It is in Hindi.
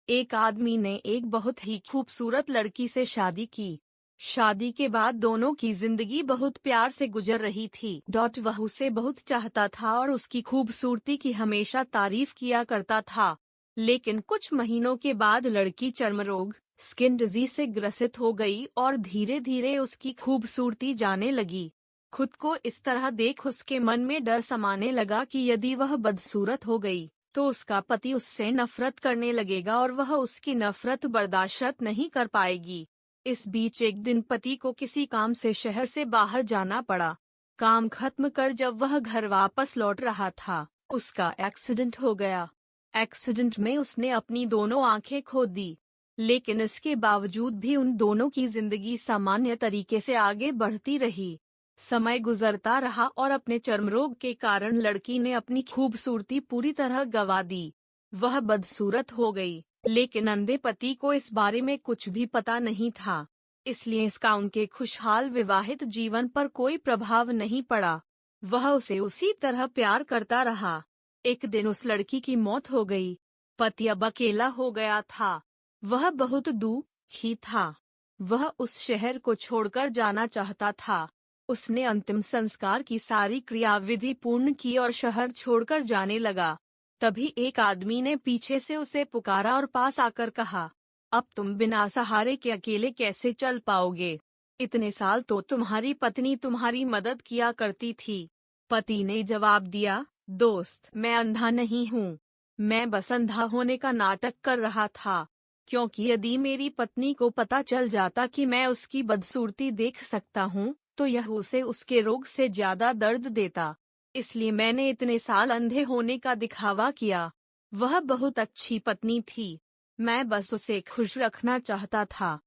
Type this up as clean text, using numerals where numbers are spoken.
एक आदमी ने एक बहुत ही खूबसूरत लड़की से शादी की। शादी के बाद दोनों की जिंदगी बहुत प्यार से गुजर रही थी। वह उसे बहुत चाहता था और उसकी खूबसूरती की हमेशा तारीफ किया करता था। लेकिन कुछ महीनों के बाद लड़की चर्म रोग स्किन डिजीज से ग्रसित हो गई और धीरे धीरे उसकी खूबसूरती जाने लगी। खुद को इस तरह देख उसके मन में डर समाने लगा कि यदि वह बदसूरत हो गई तो उसका पति उससे नफरत करने लगेगा और वह उसकी नफरत बर्दाश्त नहीं कर पाएगी। इस बीच एक दिन पति को किसी काम से शहर से बाहर जाना पड़ा। काम खत्म कर जब वह घर वापस लौट रहा था, उसका एक्सीडेंट हो गया। एक्सीडेंट में उसने अपनी दोनों आंखें खो दी। लेकिन इसके बावजूद भी उन दोनों की जिंदगी सामान्य तरीके से आगे बढ़ती रही। समय गुजरता रहा और अपने चर्मरोग के कारण लड़की ने अपनी खूबसूरती पूरी तरह गंवा दी। वह बदसूरत हो गई, लेकिन अंधे पति को इस बारे में कुछ भी पता नहीं था। इसलिए इसका उनके खुशहाल विवाहित जीवन पर कोई प्रभाव नहीं पड़ा। वह उसे उसी तरह प्यार करता रहा। एक दिन उस लड़की की मौत हो गई। पति अब अकेला हो गया था। वह बहुत दुखी था। वह उस शहर को छोड़कर जाना चाहता था। उसने अंतिम संस्कार की सारी क्रियाविधि पूर्ण की और शहर छोड़कर जाने लगा। तभी एक आदमी ने पीछे से उसे पुकारा और पास आकर कहा, अब तुम बिना सहारे के अकेले कैसे चल पाओगे? इतने साल तो तुम्हारी पत्नी तुम्हारी मदद किया करती थी। पति ने जवाब दिया, दोस्त, मैं अंधा नहीं हूँ। मैं बस अंधा होने का नाटक कर रहा था, क्योंकि यदि मेरी पत्नी को पता चल जाता कि मैं उसकी बदसूरती देख सकता हूँ तो यह उसे उसके रोग से ज्यादा दर्द देता। इसलिए मैंने इतने साल अंधे होने का दिखावा किया। वह बहुत अच्छी पत्नी थी। मैं बस उसे खुश रखना चाहता था।